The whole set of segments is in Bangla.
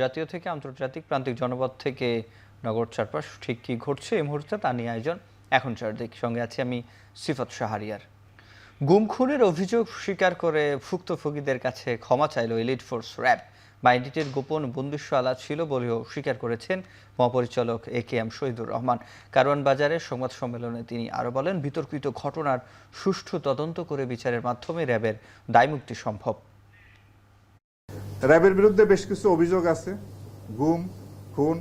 জাতীয় থেকে আন্তর্জাতিক প্রান্তিক জনপদ থেকে নগর চারপাশ ঠিক কি ঘটছে এই মুহূর্তে তা নিয়ে আয়োজন এখন চারদিক। সঙ্গে আছি আমি সিফাত শাহরিয়ার। গুম খুনের অভিযোগ স্বীকার করে ভুক্তভোগীদের কাছে ক্ষমা চাইল এলিট ফোর্স র্যাব। বাইনটির গোপন বন্দুকশালা ছিল বলেও স্বীকার করেছেন মহাপরিচালক AKM শহীদুর রহমান। কারওয়ান বাজারে সংবাদ সম্মেলনে তিনি আরো বলেন, বিতর্কিত ঘটনার সুষ্ঠু তদন্ত করে বিচারের মাধ্যমে র্যাবের দায়মুক্তি সম্ভব। র্যাবের বিরুদ্ধে বেশ কিছু অভিযোগ আছে, গুম, খুন,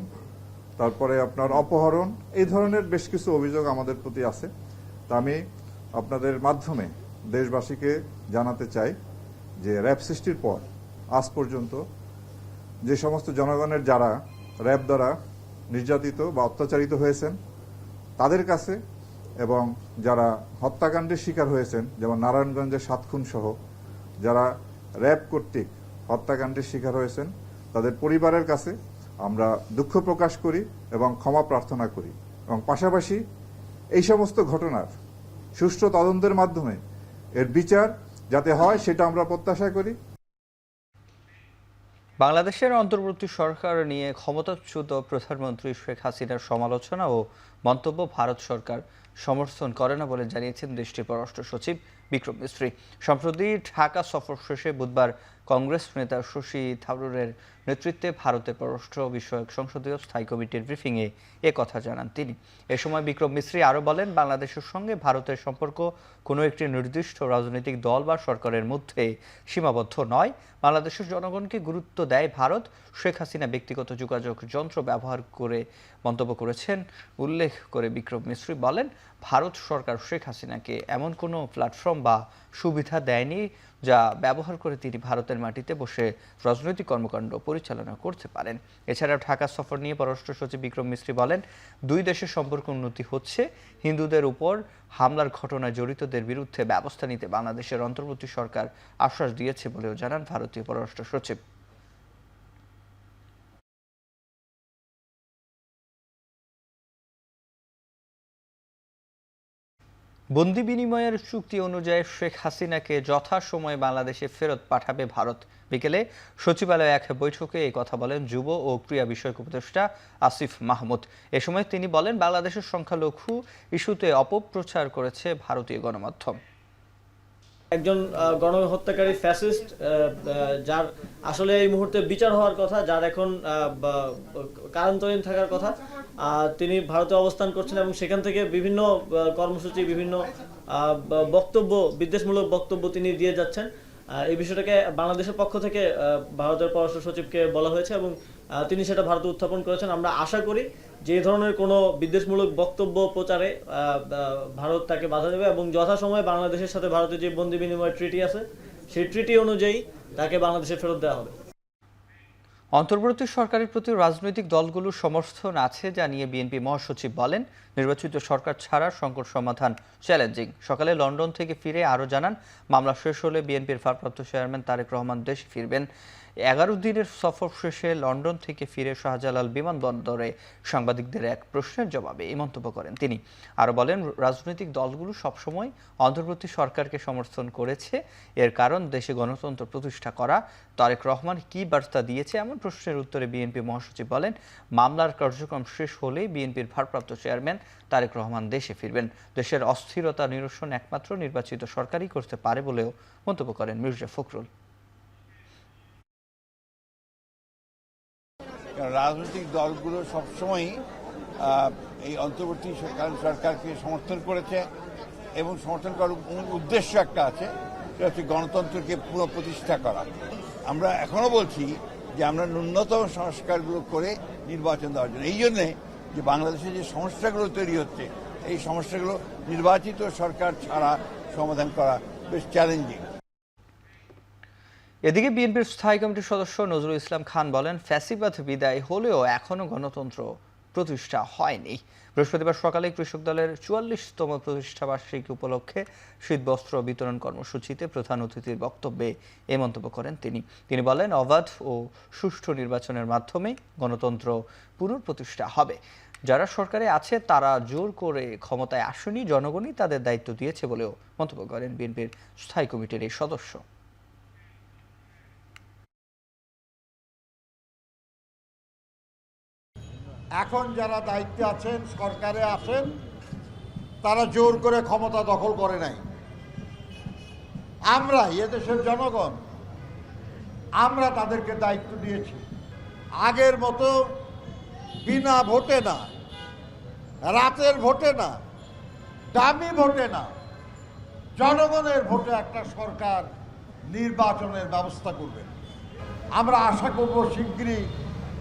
তারপরে আপনার অপহরণ, এই ধরনের বেশ কিছু অভিযোগ আমাদের প্রতি আছে। তা আমি আপনাদের মাধ্যমে দেশবাসীকে জানাতে চাই যে র্যাব সৃষ্টির পর আজ পর্যন্ত যে সমস্ত জনগণের যারা র্যাব দ্বারা নির্যাতিত বা অত্যাচারিত হয়েছেন তাদের কাছে, এবং যারা হত্যাকাণ্ডের শিকার হয়েছেন যেমন নারায়ণগঞ্জের 7 খুন সহ যারা র্যাব কর্তৃক হত্যাকাণ্ডের শিকার হয়েছেন তাদের পরিবারের কাছে আমরা দুঃখ প্রকাশ করি এবং ক্ষমা প্রার্থনা করি, এবং পাশাপাশি এই সমস্ত ঘটনার সুষ্ঠু তদন্তের মাধ্যমে এর বিচার যাতে হয় সেটা আমরা প্রত্যাশা করি। বাংলাদেশের অন্তর্বর্তী সরকার নিয়ে ক্ষমতাচ্যুত প্রধানমন্ত্রী শেখ হাসিনার সমালোচনা ও মন্তব্য ভারত সরকার সমর্থন করে না বলে জানিয়েছেন দেশটির পররাষ্ট্র সচিব বিক্রম মিস্ত্রি। সম্প্রতি ঢাকা সফর শেষে বুধবার কংগ্রেস নেতা শশী থারুরের নেতৃত্বে ভারতের পররাষ্ট্র বিষয়ক সংসদীয় স্থায়ী কমিটির ব্রিফিংয়ে কথা জানান তিনি। এ সময় বিক্রম মিস্ত্রি আরও বলেন, বাংলাদেশের সঙ্গে ভারতের সম্পর্ক কোনো একটি নির্দিষ্ট রাজনৈতিক দল বা সরকারের মধ্যে সীমাবদ্ধ নয়। বাংলাদেশের জনগণকে গুরুত্ব দেয় ভারত। শেখ হাসিনা ব্যক্তিগত যোগাযোগ যন্ত্র ব্যবহার করে মন্তব্য করেছেন উল্লেখ করে বিক্রম মিস্ত্রি বলেন, ভারত সরকার শেখ হাসিনাকে এমন কোনো প্ল্যাটফর্ম বা সুবিধা দেয়নি যা ব্যবহার করে তিনি ভারতের মাটিতে বসে রাজনৈতিক কর্মকাণ্ড পরিচালনা করতে পারেন। এছাড়াও ঢাকা সফর নিয়ে পররাষ্ট্র সচিব বিক্রম মিস্ত্রি বলেন, দুই দেশের সম্পর্ক উন্নতি হচ্ছে। হিন্দুদের উপর হামলার ঘটনায় জড়িতদের বিরুদ্ধে ব্যবস্থা নিতে বাংলাদেশের অন্তর্বর্তী সরকার আশ্বাস দিয়েছে বলেও জানান ভারতীয় পররাষ্ট্র সচিব। বন্দি বিনিময়ের চুক্তি অনুযায়ী শেখ হাসিনাকে যথাসময়ে বাংলাদেশে ফেরত পাঠাবে ভারত। বিকেলে সচিবালয়ে এক বৈঠকে এই কথা বলেন যুব ও ক্রীড়া বিষয়ক উপদেষ্টা আসিফ মাহমুদ। এ সময় তিনি বলেন, বাংলাদেশের সংখ্যালঘু ইস্যুতে অপপ্রচার করেছে ভারতীয় গণমাধ্যম। একজন গণহত্যাকারী ফ্যাসিস্ট, যার আসলে এই মুহূর্তে বিচার হওয়ার কথা, যার এখন কারান্তরীণ থাকার কথা, তিনি ভারতে অবস্থান করছেন এবং সেখান থেকে বিভিন্ন কর্মসূচি, বিভিন্ন বক্তব্য, বিদ্বেষমূলক বক্তব্য তিনি দিয়ে যাচ্ছেন। এই বিষয়টাকে বাংলাদেশের পক্ষ থেকে ভারতের পররাষ্ট্র সচিবকে বলা হয়েছে এবং তিনি সেটা ভারতে উত্থাপন করেছেন। আমরা আশা করি যে এই ধরনের কোনো বিদ্বেষমূলক বক্তব্য প্রচারে ভারত তাকে বাধা দেবে এবং যথাসময়ে বাংলাদেশের সাথে ভারতের যে বন্দি বিনিময় ট্রিটি আছে সেই ট্রিটি অনুযায়ী তাকে বাংলাদেশে ফেরত দেওয়া হবে। অন্তর্বর্তী সরকারের প্রতি রাজনৈতিক দলগুলোর সমর্থন আছে জানিয়ে বিএনপি মহাসচিব বলেন, নির্বাচিত সরকার ছাড়া সংকট সমাধান চ্যালেঞ্জিং। সকালে লন্ডন থেকে ফিরে আরও জানান, মামলা শেষ হলে বিএনপির ভারপ্রাপ্ত চেয়ারম্যান তারেক রহমান দেশে ফিরবেন। 11 দিনের সফর শেষে লন্ডন থেকে ফিরে শাহজালাল বিমানবন্দরে সাংবাদিকদের এক প্রশ্নের জবাবে এই মন্তব্য করেন তিনি। আরও বলেন, রাজনৈতিক দলগুলো সবসময় অন্তর্বর্তী সরকারকে সমর্থন করেছে। এর কারণ দেশে গণতন্ত্র প্রতিষ্ঠা করা। তারেক রহমান কি বার্তা দিয়েছে এমন প্রশ্নের উত্তরে বিএনপি মহাসচিব বলেন, মামলার কার্যক্রম শেষ হলেই বিএনপির ভারপ্রাপ্ত চেয়ারম্যান তারেক রহমান দেশে ফিরবেন। দেশের অস্থিরতা নিরসন একমাত্র নির্বাচিত সরকারই করতে পারে বলেও মন্তব্য করেন মির্জা ফখরুল। রাজনৈতিক দলগুলো সবসময়ই এই অন্তর্বর্তী সরকারকে সমর্থন করেছে এবং সমর্থন করার উদ্দেশ্য একটা আছে, সেটা হচ্ছে গণতন্ত্রকে পুনঃপ্রতিষ্ঠা করা। আমরা এখনো বলছি যে আমরা ন্যূনতম সংস্কারগুলো করে নির্বাচন দেওয়ার জন্য, এই জন্যে যে বাংলাদেশে যে সমস্যাগুলো তৈরি হচ্ছে এই সমস্যাগুলো নির্বাচিত সরকার ছাড়া সমাধান করা বেশ চ্যালেঞ্জিং। এদিকে বিএনপির স্থায়ী কমিটির সদস্য নজরুল ইসলাম খান বলেন, ফ্যাসিবাদ বিদায় হলেও এখনও গণতন্ত্র প্রতিষ্ঠা হয়নি। বৃহস্পতিবার সকালে কৃষক দলের 44তম প্রতিষ্ঠাবার্ষিকী উপলক্ষে শীতবস্ত্র বিতরণ কর্মসূচিতে প্রধান অতিথির বক্তব্যে এ মন্তব্য করেন তিনি বলেন, অবাধ ও সুষ্ঠু নির্বাচনের মাধ্যমে গণতন্ত্র পুনঃপ্রতিষ্ঠা হবে। যারা সরকারে আছে তারা জোর করে ক্ষমতায় আসেনি, জনগণই তাদের দায়িত্ব দিয়েছে বলেও মন্তব্য করেন বিএনপির স্থায়ী কমিটির এই সদস্য। এখন যারা দায়িত্বে আছেন, সরকারে আছেন, তারা জোর করে ক্ষমতা দখল করে নাই। আমরা এদেশের জনগণ আমরা তাদেরকে দায়িত্ব দিয়েছি। আগের মতো বিনা ভোটে না, রাতের ভোটে না, দামি ভোটে না, জনগণের ভোটে একটা সরকার নির্বাচনের ব্যবস্থা করবেন। আমরা আশা করব শিগগিরই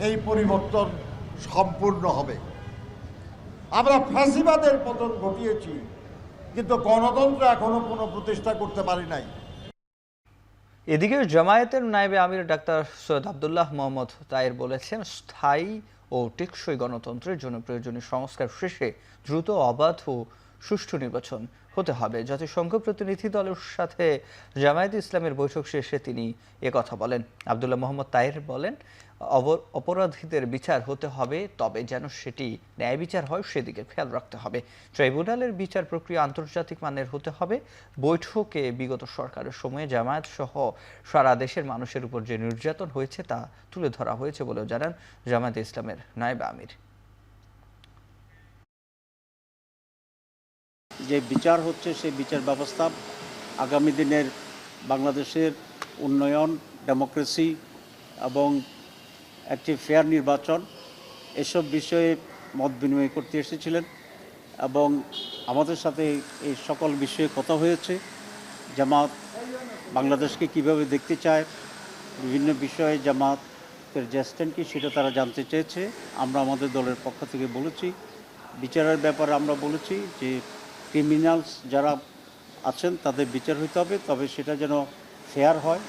এই পরিবর্তন সম্পূর্ণ হবে। আমরা ফ্যাসিবাদের পতন ঘটিয়েছি, কিন্তু গণতন্ত্র এখনো কোনো প্রতিষ্ঠা করতে পারি নাই। এদিকে জামায়াতের নায়েবে আমির ডাক্তার সৈয়দ আব্দুল্লাহ মোহাম্মদ তায়ের বলেছেন, স্থায়ী ও টেকসই গণতন্ত্রের জন্য প্রয়োজনীয় সংস্কার শেষে দ্রুত, অবাধ ও সুষ্ঠু নির্বাচন হতে হবে। জাতিসংঘ প্রতিনিধি দলের সাথে জামায়াতে ইসলামের বৈঠক শেষে তিনি একথা বলেন। আব্দুল্লাহ মোহাম্মদ তায়ের বলেন, অপরাধীদের বিচার হতে হবে, তবে যেন সেটি ন্যায় বিচার হয় সেদিকে খেয়াল রাখতে হবে। ট্রাইব্যুনালের বিচার প্রক্রিয়া আন্তর্জাতিক মানের হতে হবে। বৈঠকে বিগত সরকারের সময়ে জামায়াত সহ সারা দেশের মানুষের উপর যে নির্যাতন হয়েছে তা তুলে ধরা হয়েছে বলেও জানান জামায়াতে ইসলামের নায়েবে আমির। যে বিচার হচ্ছে সেই বিচার ব্যবস্থা আগামী দিনের বাংলাদেশের উন্নয়ন, ডেমোক্রেসি এবং একটি ফেয়ার নির্বাচন, এসব বিষয়ে মত বিনিময় করতে এসেছিলেন এবং আমাদের সাথে এই সকল বিষয়ে কথা হয়েছে। জামাত বাংলাদেশকে কিভাবে দেখতে চায়, বিভিন্ন বিষয়ে জামাতের যে স্ট্যান্ড কি সেটা তারা জানতে চেয়েছে। আমরা আমাদের দলের পক্ষ থেকে বলেছি, বিচারের ব্যাপারে আমরা বলেছি যে ক্রিমিনালস যারা আছেন তাদের বিচার হতে হবে, তবে সেটা যেন ফেয়ার হয়।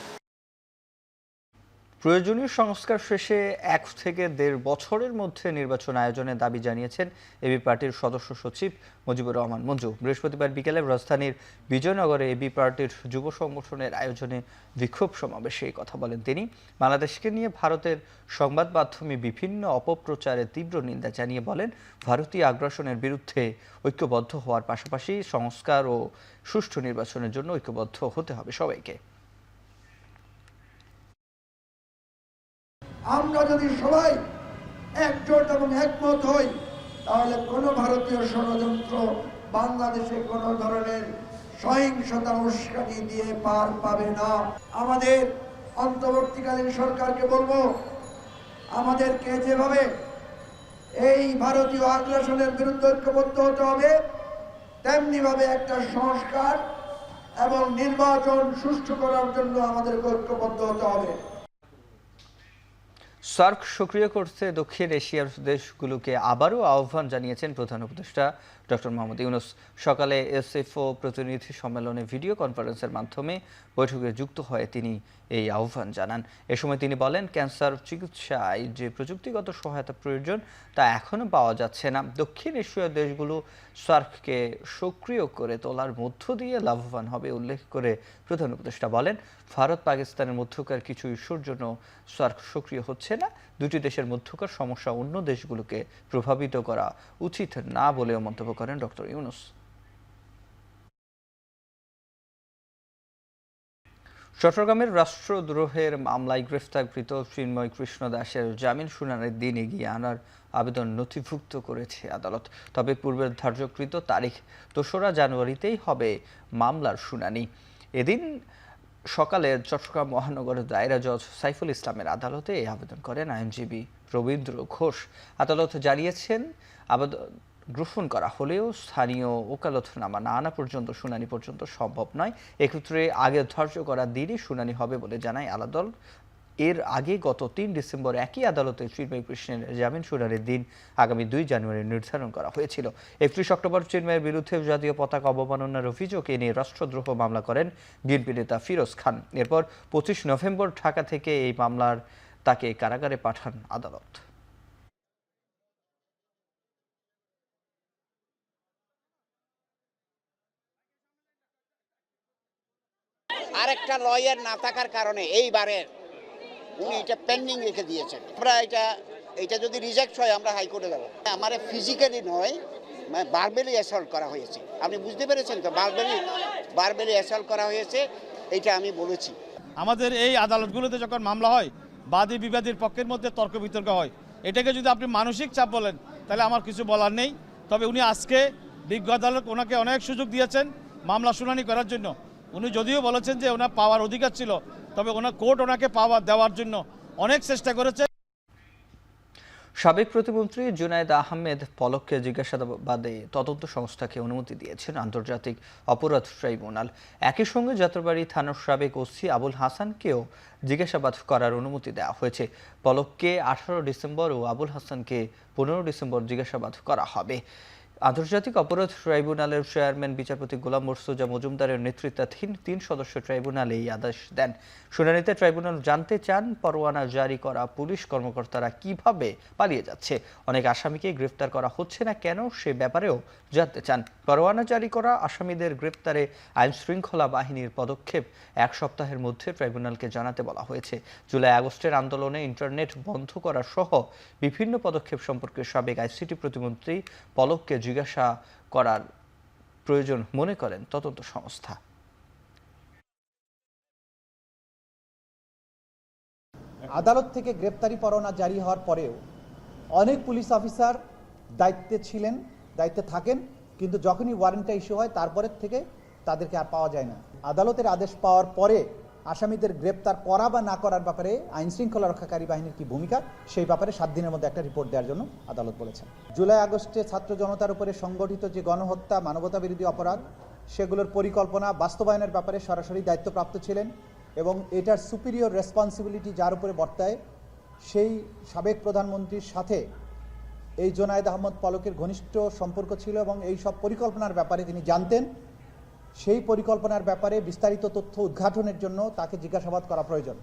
প্রয়োজনীয় সংস্কার শেষে 1 থেকে 1.5 বছরের মধ্যে নির্বাচন আয়োজনের দাবি জানিয়েছেন এবি পার্টির সদস্য সচিব মুজিবুর রহমান মঞ্জু। বৃহস্পতিবার বিকেলে রাজধানীর বিজয়নগরে এবি পার্টির যুব সংগঠনের আয়োজনে বিক্ষোভ সমাবেশে এই কথা বলেন তিনি। বাংলাদেশকে নিয়ে ভারতের সংবাদ মাধ্যমে বিভিন্ন অপপ্রচারের তীব্র নিন্দা জানিয়ে বলেন, ভারতীয় আগ্রাসনের বিরুদ্ধে ঐক্যবদ্ধ হওয়ার পাশাপাশি সংস্কার ও সুষ্ঠু নির্বাচনের জন্য ঐক্যবদ্ধ হতে হবে সবাইকে। আমরা যদি সবাই একজোট এবং একমত হই, তাহলে কোনো ভারতীয় ষড়যন্ত্র বাংলাদেশে কোনো ধরনের সহিংসতা উস্কানি দিয়ে পার পাবে না। আমাদের অন্তর্বর্তীকালীন সরকারকে বলবো, আমাদেরকে যেভাবে এই ভারতীয় আগ্রাসনের বিরুদ্ধে ঐক্যবদ্ধ হতে হবে, তেমনিভাবে একটা সংস্কার এবং নির্বাচন সুষ্ঠু করার জন্য আমাদেরকে ঐক্যবদ্ধ হতে হবে। সার্ক সক্রিয় করতে দক্ষিণ এশিয়ার দেশগুলোকে আবারও আহ্বান জানিয়েছেন প্রধান উপদেষ্টা ডক্টর মোহাম্মদ ইউনূস। সকালে এসএফও প্রতিনিধি সম্মেলনে ভিডিও কনফারেন্সের মাধ্যমে বৈঠকে যুক্ত হয়ে তিনি এই আহ্বান জানান। এ সময় তিনি বলেন, ক্যান্সার চিকিৎসায় যে প্রযুক্তিগত সহায়তা প্রয়োজন তা এখনও পাওয়া যাচ্ছে না। দক্ষিণ এশীয় দেশগুলো সার্ককে সক্রিয় করে তোলার মধ্য দিয়ে লাভবান হবে উল্লেখ করে প্রধান উপদেষ্টা বলেন, ভারত পাকিস্তানের মধ্যকার কিছু ইস্যুর জন্য সার্ক সক্রিয় হচ্ছে না। দুটি দেশের মধ্যকার সমস্যা অন্য দেশগুলোকে প্রভাবিত করা উচিত না বলেও মন্তব্য করেন ডক্টর ইউনূস। চট্টগ্রামের রাষ্ট্রদ্রোহের মামলায় গ্রেফতারকৃত চিন্ময় কৃষ্ণ দাসের জামিন শুনানির দিন এগিয়ে আনার আবেদন নথিভুক্ত করেছে আদালত। তবে পূর্বের ধার্যকৃত তারিখ ২রা জানুয়ারিতেই হবে মামলার শুনানি। এদিন সকালে চট্টগ্রাম মহানগরের দায়রা জজ সাইফুল ইসলামের আদালতে এই আবেদন করেন আইনজীবী রবীন্দ্র ঘোষ। আদালত জানিয়েছেন, আবেদন গ্রহণ করা হলেও স্থানীয় ওকালতনামা না আনা পর্যন্ত শুনানি পর্যন্ত সম্ভব নয়। এক্ষেত্রে আগে ধার্য করা দিনই শুনানি হবে বলে জানায় আদালত। এর আগে গত ৩ ডিসেম্বর একই আদালতে চিন্ময় কৃষ্ণের জামিন শুনানির দিন আগামী ২ জানুয়ারি নির্ধারণ করা হয়েছিল। ৩১ অক্টোবর চিন্ময়ের বিরুদ্ধে জাতীয় পতাকা অবমাননার অভিযোগে নিয়ে রাষ্ট্রদ্রোহ মামলা করেন বিএনপি নেতা ফিরোজ খান। এরপর ২৫ নভেম্বর ঢাকা থেকে এই মামলার তাকে কারাগারে পাঠান আদালত। আরেকটা লয়ার না থাকার কারণে এইবারের উনি এটা পেন্ডিং রেখে দিয়েছেন। আমরা এটা যদি রিজেক্ট হয় আমরা হাইকোর্টে যাব। আমার ফিজিক্যালি নয়, ভার্বালি অ্যাসল্ট করা হয়েছে। আপনি বুঝতে পেরেছেন তো, ভার্বালি অ্যাসল্ট করা হয়েছে, এটা আমি বলেছি। আমাদের এই আদালতগুলোতে যখন মামলা হয় বাদী বিবাদীর পক্ষের মধ্যে তর্ক বিতর্ক হয়। এটাকে যদি আপনি মানসিক চাপ বলেন তাহলে আমার কিছু বলার নেই। তবে উনি আজকে বিজ্ঞ আদালত ওনাকে অনেক সুযোগ দিয়েছেন মামলা শুনানি করার জন্য। উনি যদিও বলেছেন যে ওনার পাওয়ার অধিকার ছিল, তবে কোর্ট ওনাকে পাওয়ার দেওয়ার জন্য অনেক চেষ্টা করেছে। সাবেক প্রতিমন্ত্রী জুনায়েদ আহমেদ পলককে জিজ্ঞাসাবাদে তদন্ত সংস্থাকে অনুমতি দিয়েছেন আন্তর্জাতিক অপরাধ ট্রাইব্যুনাল। একই সঙ্গে যাত্রাবাড়ী থানার সাবেক ওসি আবুল হাসানকেও জিজ্ঞাসাবাদ করার অনুমতি দেওয়া হয়েছে। পলককে 18 ডিসেম্বর ও আবুল হাসানকে 15 ডিসেম্বর জিজ্ঞাসাবাদ করা হবে। আন্তর্জাতিক অপরাধ ট্রাইব্যুনালের চেয়ারম্যান বিচারপতি গোলাম মুর্তজা মজুমদারের নেতৃত্বাধীন 3 সদস্য ট্রাইব্যুনাল এই আদেশ দেন। শুনানিতে ট্রাইব্যুনাল জানতে চান পরোয়ানা জারি করা পুলিশ কর্মকর্তারা কিভাবে পালিয়ে যাচ্ছে, অনেক আসামিকে গ্রেফতার করা হচ্ছে না কেন সে ব্যাপারেও জানতে চান। পরোয়ানা জারি করা আসামিদের গ্রেফতারে আইন শৃঙ্খলা বাহিনীর পদক্ষেপ 1 সপ্তাহের মধ্যে ট্রাইব্যুনালকে জানাতে বলা হয়েছে। জুলাই আগস্টের আন্দোলনে ইন্টারনেট বন্ধ করা সহ বিভিন্ন পদক্ষেপ সম্পর্কে সাবেক আইসিটি প্রতিমন্ত্রী পলককে জিজ্ঞাসা করার প্রয়োজন মনে করেন তদন্ত সংস্থা। আদালত থেকে গ্রেপ্তারি পরোয়ানা জারি হওয়ার পরেও অনেক পুলিশ অফিসার দায়িত্বে ছিলেন, দায়িত্বে থাকেন, কিন্তু যখনই ওয়ারেন্টটা ইস্যু হয় তারপরের থেকে তাদেরকে আর পাওয়া যায় না। আদালতের আদেশ পাওয়ার পরে আসামিদের গ্রেপ্তার করা বা না করার ব্যাপারে আইন শৃঙ্খলা রক্ষাকারী বাহিনীর কি ভূমিকা, সেই ব্যাপারে 7 দিনের মধ্যে একটা রিপোর্ট দেওয়ার জন্য আদালত বলেছেন। জুলাই আগস্টে ছাত্র জনতার উপরে সংগঠিত যে গণহত্যা, মানবতা বিরোধী অপরাধ, সেগুলোর পরিকল্পনা বাস্তবায়নের ব্যাপারে সরাসরি দায়িত্বপ্রাপ্ত ছিলেন এবং এটার সুপিরিয়র রেসপন্সিবিলিটি যার উপরে বর্তায় সেই সাবেক প্রধানমন্ত্রীর সাথে এই জুনায়েদ আহমদ পলকের ঘনিষ্ঠ সম্পর্ক ছিল এবং এই সব পরিকল্পনার ব্যাপারে তিনি জানতেন। সেই পরিকল্পনার ব্যাপারে বিস্তারিত তথ্য উদ্ঘাটনের জন্য তাকে জিজ্ঞাসাবাদ করা প্রয়োজন।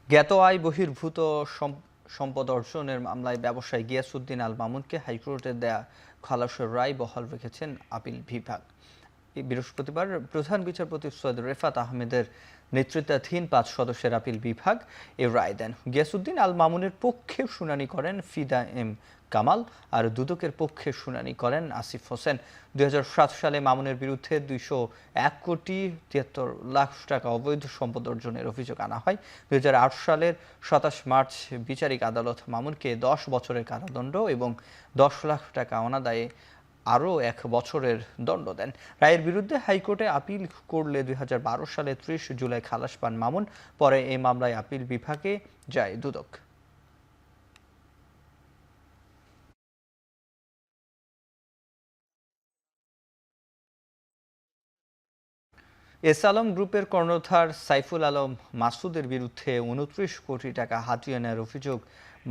জ্ঞাত আয় বহির্ভূত সম্পদ অর্জনের মামলায় ব্যবসায়ী গিয়াসউদ্দিন আল মামুনকে হাইকোর্টের দেয়া খালাসের রায় বহাল রেখেছেন আপিল বিভাগ। বৃহস্পতিবার প্রধান বিচারপতি সৈয়দ রেফাত আহমেদের নেতৃত্বাধীন 5 সদস্যের আপিল বিভাগ এ রায় দেন। গিয়াসউদ্দিন আল মামুনের পক্ষে শুনানি করেন ফিদা এম কামাল আর দুদকের পক্ষে শুনানি করেন আসিফ হোসেন। 2007 সালে মামুনের বিরুদ্ধে 201 কোটি 73 লাখ টাকা অবৈধ সম্পদ অর্জনের অভিযোগ আনা হয়। 2008 সালের 27 মার্চ বিচারিক আদালত মামুনকে 10 বছরের কারাদণ্ড এবং 10 লাখ টাকা অনাদায়ে আরও 1 বছরের দণ্ড দেন। রায়ের বিরুদ্ধে হাইকোর্টে আপিল করলে 2012 সালে 30 জুলাই খালাস পান মামুন। পরে এই মামলায় আপিল বিভাগে যায় দুদক। এস আলম গ্রুপের কর্ণধার সাইফুল আলম মাসুদের বিরুদ্ধে 29 কোটি টাকা হাতিয়ে নেওয়ার অভিযোগ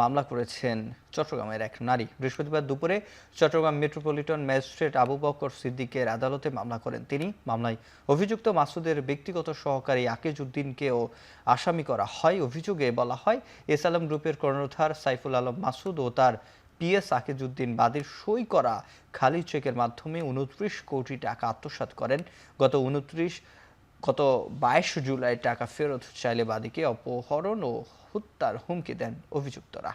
মামলা করেছেন চট্টগ্রামের এক নারী। বৃহস্পতিবার দুপুরে চট্টগ্রাম মেট্রোপলিটন ম্যাজিস্ট্রেট আবু বকর সিদ্দিকের আদালতে মামলা করেন তিনি। মামলায় অভিযুক্ত মাসুদের ব্যক্তিগত সহকারী আকিজউদ্দিনকেও আসামি করা হয়। অভিযোগে বলা হয়, এস আলম গ্রুপের কর্ণধার সাইফুল আলম মাসুদ ও তার পিএস আকিজউদ্দিন বাদীর সই করা খালি চেকের মাধ্যমে 29 কোটি টাকা আত্মসাৎ করেন। গত 22 জুলাই টাকা ফেরত চাইলে বাদীকে অপহরণ ও হত্যার হুমকি দেন অভিযুক্তরা।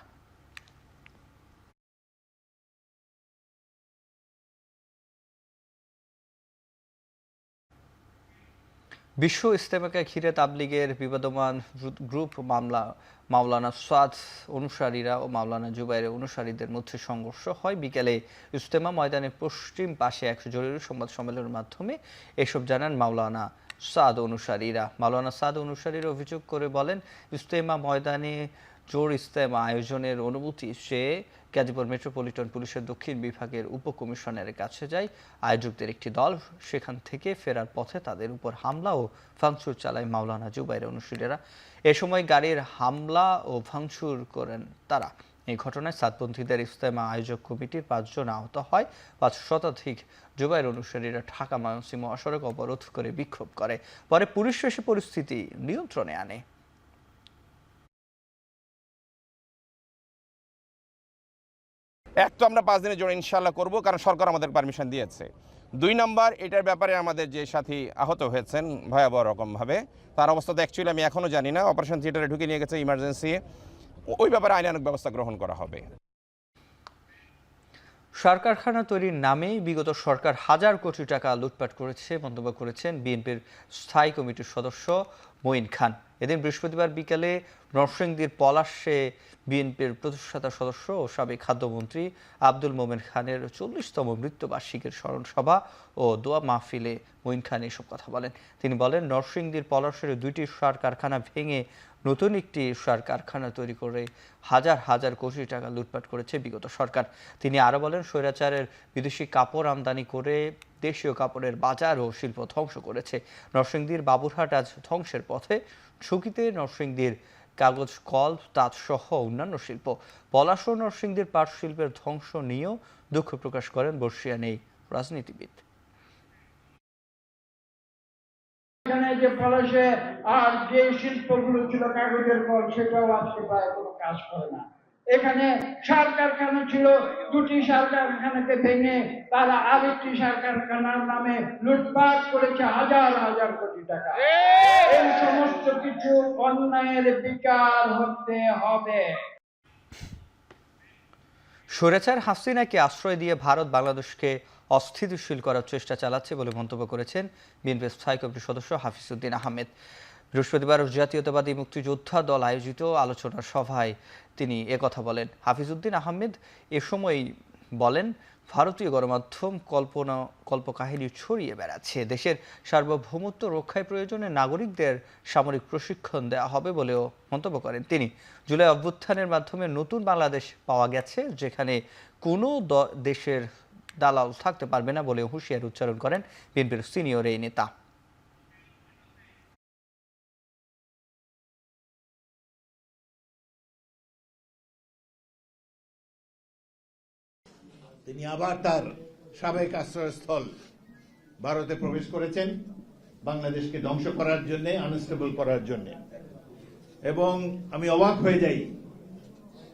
বিশ্ব ইজতেমাকে ঘিরে তাবলিগের বিবাদমান গ্রুপ মাওলানা সাদ অনুসারীরা ও মাওলানা জুবাইরের অনুসারীদের মধ্যে সংঘর্ষ হয়। বিকেলে ইজতেমা ময়দানের পশ্চিম পাশে এক জরুরি সংবাদ সম্মেলনের মাধ্যমে এসব জানান মাওলানা সাদ অনুসারীরা। মাওলানা সাদ অনুসারীরা অভিযোগ করে বলেন, ইজতেমা ময়দানে জোর ইজতেমা আয়োজনের অনুমতি চেয়ে গাজীপুর মেট্রোপলিটন পুলিশের দক্ষিণ বিভাগের উপকমিশনারের কাছে যায় আয়োজকদের একটি দল। সেখান থেকে ফেরার পথে তাদের উপর হামলা ও ভাঙচুর চালায় মাওলানা জুবাইরের অনুসারীরা। এ সময় গাড়ির হামলা ও ভাঙচুর করেন তারা। এই ঘটনায় সাতপন্থীদের ইজতেমা আয়োজক কমিটির 5 জন আহত হয়। 5 শতাধিক জুবাইর অনুসারীরা ঢাকা ময়মনসিংহ মহাসড়ক অবরোধ করে বিক্ষোভ করে। পরে পুলিশ এসে পরিস্থিতি নিয়ন্ত্রণে আনে। এক তো আমরা 5 দিনের জন্য ইনশাল্লাহ করব, কারণ সরকার আমাদের পারমিশন দিয়েছে। 2 নম্বর, এটার ব্যাপারে আমাদের যে সাথী আহত হয়েছেন ভয়াবহ রকমভাবে, তার অবস্থা তো অ্যাকচুয়ালি আমি এখনও জানি না। অপারেশন থিয়েটারে ঢুকে নিয়ে গেছে ইমার্জেন্সি, ওই ব্যাপারে আইনানুগ ব্যবস্থা গ্রহণ করা হবে। সার কারখানা তৈরির নামে বিগত সরকার হাজার কোটি টাকা লুটপাট করেছে মন্তব্য করেছেন বিএনপির স্থায়ী কমিটির সদস্য মঈন খান। এদিন বৃহস্পতিবার বিকেলে নরসিংদীর পলাশে বিএনপির প্রতিষ্ঠাতা সদস্য ও সাবেক খাদ্যমন্ত্রী আব্দুল মোমেন খানের ৪০তম মৃত্যুবার্ষিকীর স্মরণ সভা ও দোয়া মাহফিলে মঈন খান এসব কথা বলেন। তিনি বলেন, নরসিংদীর পলাশের ২টি সার কারখানা ভেঙে নতুন একটি সার কারখানা তৈরি করে হাজার হাজার কোটি টাকা লুটপাট করেছে বিগত সরকার। তিনি আরও বলেন, স্বৈরাচারের বিদেশি কাপড় আমদানি করে দেশীয় কাপড়ের বাজার ও শিল্প ধ্বংস করেছে। নরসিংদীর বাবুরহাট আজ ধ্বংসের পথে, ঝুঁকিতে নরসিংদীর কাগজ কল, তাঁত সহ অন্যান্য শিল্প। পলাশ ও নরসিংদীর পাট শিল্পের ধ্বংস নিয়েও দুঃখ প্রকাশ করেন বর্ষিয়ান এই রাজনীতিবিদ। এখানে যে পলাশে আর যে শিল্পগুলো ছিল কাগজের কল, সেটাও আজকে প্রায় কোনো কাজ করে না। এখানে সার কারখানা ছিল, 2টি সার কারখানাকে ভেঙে তারা আরেকটি সার কারখানার নামে লুটপাট করেছে হাজার হাজার কোটি টাকা। এই সমস্ত কিছু অন্যায়ের বিচার হতে হবে। স্বৈরাচার হাসিনাকে আশ্রয় দিয়ে ভারত বাংলাদেশকে অস্থিতিশীল করার চেষ্টা চালাচ্ছে বলে মন্তব্য করেছেন বিএনপি স্থায়ী কমিটির সদস্য হাফিজউদ্দিন আহমেদ। বৃহস্পতিবার জাতীয়তাবাদী মুক্তিযোদ্ধা দল আয়োজিত আলোচনা সভায় তিনি একথা বলেন। হাফিজউদ্দিন আহমেদ এ সময় বলেন, ভারতীয় গণমাধ্যম কল্পকাহিনী ছড়িয়ে বেড়াচ্ছে। দেশের সার্বভৌমত্ব রক্ষায় প্রয়োজনে নাগরিকদের সামরিক প্রশিক্ষণ দেওয়া হবে বলেও মন্তব্য করেন তিনি। জুলাই অভ্যুত্থানের মাধ্যমে নতুন বাংলাদেশ পাওয়া গেছে, যেখানে কোনো দেশের দালাল থাকতে পারবে না বলে হুঁশিয়ার উচ্চারণ করেন বিএনপির সিনিয়র এই নেতা। তিনি আবার তার সাবেক আশ্রয়স্থল ভারতে প্রবেশ করেছেন বাংলাদেশকে ধ্বংস করার জন্য, আনস্টেবল করার জন্য। এবং আমি অবাক হয়ে যাই,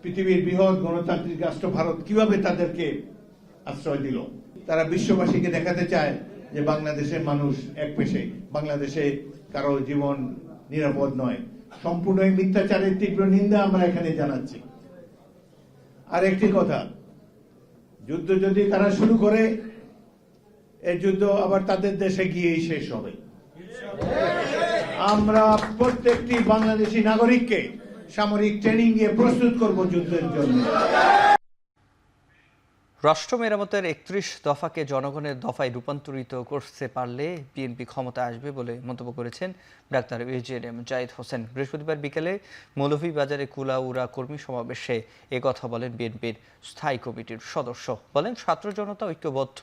পৃথিবীর বৃহৎ গণতান্ত্রিক রাষ্ট্র ভারত কিভাবে তাদেরকে আশ্রয় দিল। তারা বিশ্ববাসীকে দেখাতে চায় যে বাংলাদেশের মানুষ একপেশে, বাংলাদেশে কারো জীবন নিরাপদ নয়। সম্পূর্ণ মিথ্যাচারের তীব্র নিন্দা আমরা এখানে জানাচ্ছি। আর একটি কথা, যুদ্ধ যদি তারা শুরু করে, এই যুদ্ধ আবার তাদের দেশে গিয়েই শেষ হবে। আমরা প্রত্যেকটি বাংলাদেশি নাগরিককে সামরিক ট্রেনিং দিয়ে প্রস্তুত করব যুদ্ধের জন্য। রাষ্ট্র মেরামতের ৩১ দফাকে জনগণের দফায় রূপান্তরিত করতে পারলে বিএনপি ক্ষমতা আসবে বলে মন্তব্য করেছেন ডাক্তার এজেএম জাহিদ হোসেন। বৃহস্পতিবার বিকেলে মৌলভীবাজারে কুলাউড়া কর্মী সমাবেশে একথা বলেন বিএনপির স্থায়ী কমিটির সদস্য। বলেন, ছাত্র জনতা ঐক্যবদ্ধ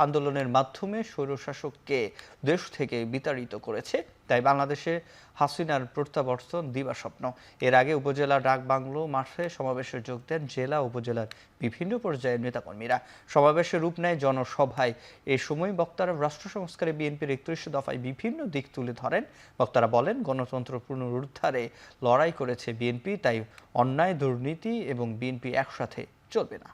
আন্দোলনের মাধ্যমে স্বৈরশাসককে দেশ থেকে বিতাড়িত করেছে, তাই বাংলাদেশে হাসিনার প্রত্যাবর্তন দিবাস্বপ্ন। এর আগে উপজেলা ডাকবাংলো মাঠে সমাবেশে যোগ দেন জেলা উপজেলার বিভিন্ন পর্যায়ের নেতাকর্মীরা। সমাবেশে রূপ নেয় জনসভায়। এ সময় বক্তারা রাষ্ট্র সংস্কারে বিএনপির ৩১ দফায় বিভিন্ন দিক তুলে ধরেন। বক্তারা বলেন, গণতন্ত্র পুনরুদ্ধারে লড়াই করেছে বিএনপি, তাই অন্যায়, দুর্নীতি এবং বিএনপি একসাথে চলবে না।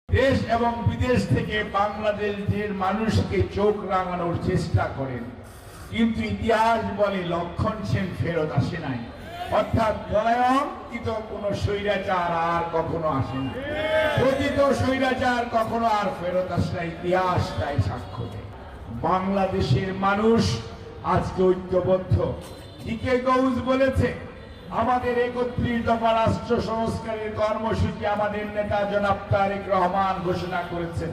দেশ এবং বিদেশ থেকে বাংলাদেশের মানুষকে চোখ রাঙানোর চেষ্টা করেন, কিন্তু ইতিহাস বলে লক্ষণ সেন ফেরত আসে নাই। অর্থাৎ পলায়নকৃত কোন স্বৈরাচার আর কখনো আসে না। প্রকৃত স্বৈরাচার কখনো আর ফেরত আসে না, ইতিহাস তাই সাক্ষ্য দেয়। বাংলাদেশের মানুষ আজকে ঐক্যবদ্ধ। ডিকে গৌস বলেছে, আমাদের ৩১ দফা রাষ্ট্র সংস্কারের কর্মসূচি আমাদের নেতা জনাব তারেক রহমান ঘোষণা করেছেন।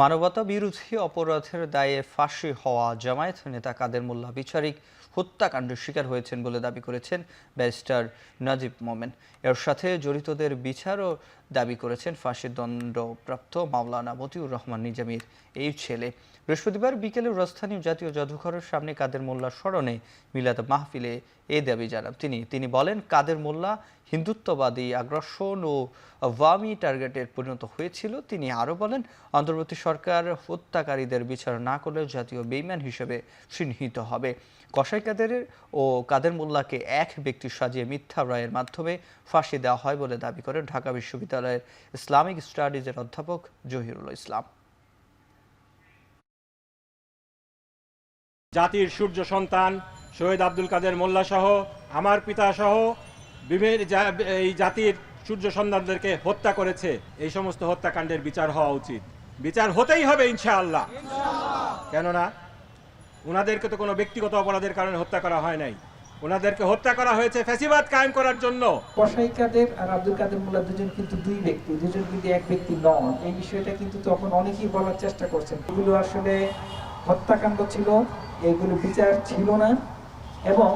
মানবতা বিরোধী অপরাধের দায়ে ফাঁসি হওয়া জামায়াত নেতা কাদের মোল্লা বিচারিক হত্যাকাণ্ডের শিকার হয়েছেন বলে দাবি করেছেন ব্যারিস্টার নাজিব মোমেন। এর সাথে জড়িতদের বিচারও দাবি করেছেন ফাঁসির দণ্ডপ্রাপ্ত মাওলানা মতিউর রহমান নিজামীর এই ছেলে। বৃহস্পতিবার বিকেলে রাজধানীর জাতীয় জাদুঘরের সামনে কাদের মোল্লার স্মরণে মিলাদ মাহফিলে এই দাবি জানান তিনি বলেন, কাদের মোল্লা হিন্দুত্ববাদী আগ্রাসন ও আওয়ামী টার্গেটের পরিণত হয়েছিল। তিনি আরও বলেন, অন্তর্বর্তী সরকার হত্যাকারীদের বিচার না করলে জাতীয় বেঈমান হিসেবে চিহ্নিত হবে। কসাই কাদের ও কাদের মোল্লাকে এক ব্যক্তি সাজিয়ে মিথ্যা রায়ের মাধ্যমে ফাঁসি দেওয়া হয় বলে দাবি করেন ঢাকা বিশ্ববিদ্যালয়ের ইসলামিক স্টাডিজের অধ্যাপক জহিরুল ইসলাম। জাতির সূর্য সন্তান শহীদ আব্দুল কাদের মোল্লা সহ আমার পিতা সহ এই জাতির সূর্য সন্তানদেরকে হত্যা করেছে, এই সমস্ত হত্যাকাণ্ডের বিচার হওয়া উচিত। বিচার হতেই হবে ইনশাআল্লাহ। কেননা ওনাদেরকে তো কোনো ব্যক্তিগত অপরাধের কারণে হত্যা করা হয় নাই, ওনাদেরকে হত্যা করা হয়েছে ফ্যাসিবাদ কায়েম করার জন্য। কসাই কাদের আর আব্দুল কাদের মোল্লা দুজন কিন্তু দুই ব্যক্তি, দুজন কিন্তু এক ব্যক্তি নন। এই বিষয়টা কিন্তু তখন অনেকেই বলার চেষ্টা করছেন এগুলো আসলে হত্যাকাণ্ড ছিল, এগুলো বিচার ছিল না, এবং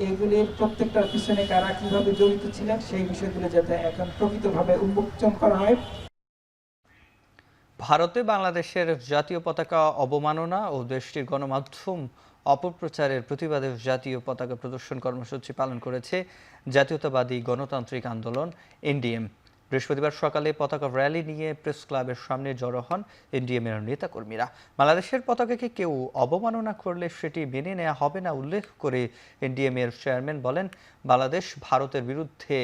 এগুলির প্রত্যেকটার পিছনে কারা কিভাবে জড়িত ছিলেন সেই বিষয়গুলো যাতে এখন প্রকৃতভাবে উন্মোচন করা হয়। ভারতে বাংলাদেশের জাতীয় পতাকা অবমাননা ও দেশটির গণমাধ্যম অপপ্রচারের প্রতিবাদে জাতীয় পতাকা প্রদর্শন কর্মসূচি পালন করেছে জাতীয়তাবাদী গণতান্ত্রিক আন্দোলন এনডিএম। বৃহস্পতিবার সকালে পতাকা র্যালি নিয়ে প্রেস ক্লাবের সামনে জড়ো হন এনডিএমের নেতাকর্মীরা। বাংলাদেশের পতাকাকে কেউ অবমাননা করলে সেটি মেনে নেওয়া হবে না উল্লেখ করে এনডিএমের চেয়ারম্যান বলেন, বাংলাদেশ ভারতের বিরুদ্ধে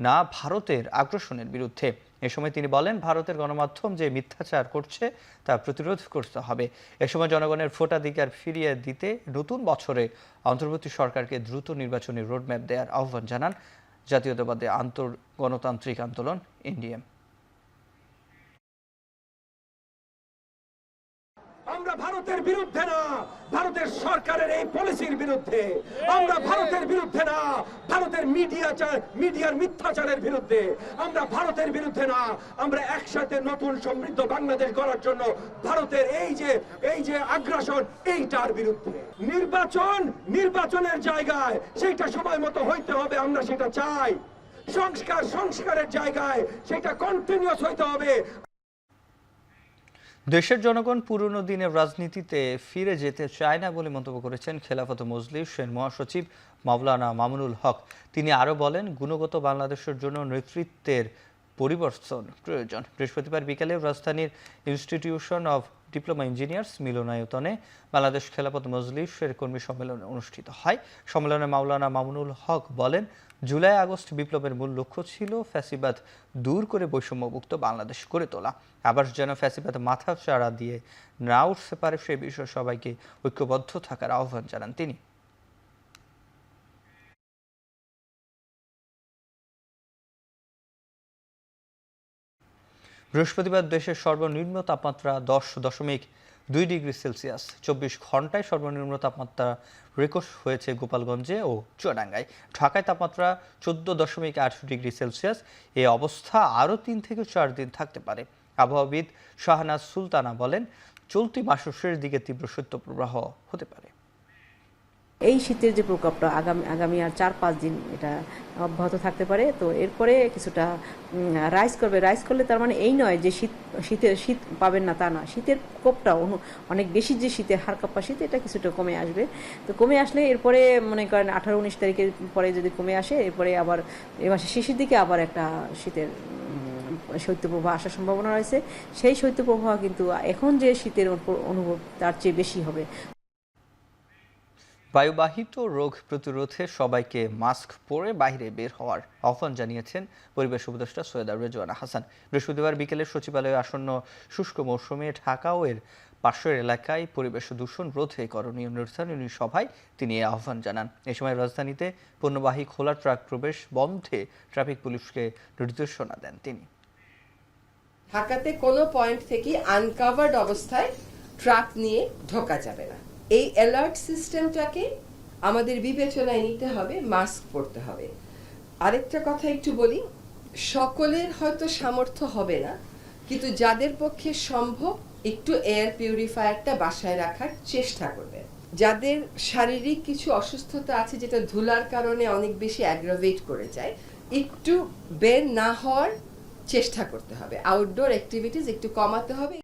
না, ভারতের আগ্রাসনের বিরুদ্ধে। এ সময় তিনি বলেন, ভারতের গণমাধ্যম যে মিথ্যাচার করছে তা প্রতিরোধ করতে হবে। এ সময় জনগণের ভোটাধিকার ফিরিয়ে দিতে নতুন বছরে অন্তর্বর্তী সরকারকে দ্রুত নির্বাচনী রোডম্যাপ দেওয়ার আহ্বান জানান জাতীয়তাবাদী গণতান্ত্রিক আন্দোলন এনডিএম। আমরা ভারতের বিরুদ্ধে না, ভারতের সরকারের এই পলিসির বিরুদ্ধে। আমরা ভারতের বিরুদ্ধে না, ভারতের মিডিয়ার মিথ্যাচারের বিরুদ্ধে। আমরা ভারতের বিরুদ্ধে না, আমরা একসাথে নতুন সমৃদ্ধ বাংলাদেশ গড়ার জন্য ভারতের এই যে আগ্রাসন, এইটার বিরুদ্ধে। নির্বাচনের জায়গায় সেটা সময় মতো হইতে হবে, আমরা সেটা চাই। সংস্কারের জায়গায় সেটা কন্টিনিউয়াস হইতে হবে। দেশের জনগণ পুরনো দিনের রাজনীতিতে ফিরে যেতে চায় না বলে মন্তব্য করেছেন খেলাফত মজলিসের মহাসচিব মাওলানা মামুনুল হক। তিনি আরও বলেন, গুণগত বাংলাদেশের জন্য নেতৃত্বের পরিবর্তন প্রয়োজন। বৃহস্পতিবার বিকেলে রাজধানীর ইনস্টিটিউশন অব ডিপ্লোমা ইঞ্জিনিয়ার্স মিলনায়তনে বাংলাদেশ খেলাফত মজলিসের কর্মী সম্মেলন অনুষ্ঠিত হয়। সম্মেলনে মাওলানা মামুনুল হক বলেন, জুলাই আগস্ট বিপ্লবের মূল লক্ষ্য ছিল ফ্যাসিবাদ দূর করে বৈষম্যমুক্ত বাংলাদেশ গড়ে তোলা। আবার যেন ফ্যাসিবাদ মাথা চাড়া দিয়ে না উঠতে পারে সে বিষয়ে সবাইকে ঐক্যবদ্ধ থাকার আহ্বান জানান তিনি। বৃহস্পতিবার দেশের সর্বনিম্ন তাপমাত্রা 10.2 ডিগ্রি সেলসিয়াস। 24 ঘন্টায় সর্বনিম্ন তাপমাত্রা রেকর্ড হয়েছে গোপালগঞ্জে ও চুয়াডাঙ্গায়। ঢাকায় তাপমাত্রা 14.8 ডিগ্রি সেলসিয়াস। এই অবস্থা আরও 3 থেকে 4 দিন থাকতে পারে। আবহাওয়াবিদ শাহনাজ সুলতানা বলেন, চলতি মাসের শেষ দিকে তীব্র শৈত্যপ্রবাহ হতে পারে। এই শীতের যে প্রকোপটা আগামী আর 4-5 দিন এটা অব্যাহত থাকতে পারে। তো এরপরে কিছুটা রাইজ করলে তার মানে এই নয় যে শীত পাবেন না, তা না। শীতের প্রকোপটা অনেক বেশি, যে শীতের হাড়কাপ্পা শীত, এটা কিছুটা কমে আসবে। তো কমে আসলে এরপরে মনে করেন 18-19 তারিখের পরে যদি কমে আসে, এরপরে আবার এ মাসের শেষের দিকে আবার একটা শীতের শৈত্যপ্রবাহ আসার সম্ভাবনা রয়েছে। সেই শৈত্যপ্রবাহ কিন্তু এখন যে শীতের অনুভব তার চেয়ে বেশি হবে। বায়ুবাহিত রোগ প্রতিরোধে সবাইকে মাস্ক পরে বাইরে বের হওয়ার আহ্বান জানিয়েছেন পরিবেশ উপদেষ্টা সৈয়দা রেজওয়ানা হাসান। বৃহস্পতিবার বিকেলে সচিবালয়ে আসন্ন শুষ্ক মৌসুমে ঢাকা ও এর পাশের এলাকায় পরিবেশ দূষণ রোধে করণীয় নির্ধারণী সভায় তিনি এই আহ্বান জানান। এ সময় রাজধানীতে পণ্যবাহী খোলা ট্রাক প্রবেশ বন্ধে ট্রাফিক পুলিশকে নির্দেশনা দেন তিনি। ঢাকাতে কোনো পয়েন্ট থেকে আনকাভার্ড অবস্থায় ট্রাক নিয়ে ঢোকা যাবে না। এই অ্যালার্ট সিস্টেমটাকে আমাদের বিবেচনায় নিতে হবে, মাস্ক পরতে হবে। আরেকটা কথা একটু বলি, সকলের হয়তো সামর্থ্য হবে না, কিন্তু যাদের পক্ষে সম্ভব একটু এয়ার পিউরিফায়ারটা বাসায় রাখার চেষ্টা করবে। যাদের শারীরিক কিছু অসুস্থতা আছে যেটা ধুলার কারণে অনেক বেশি অ্যাগ্রাভেট করে যায়, একটু বের না হওয়ার চেষ্টা করতে হবে। আউটডোর অ্যাক্টিভিটিস একটু কমাতে হবে।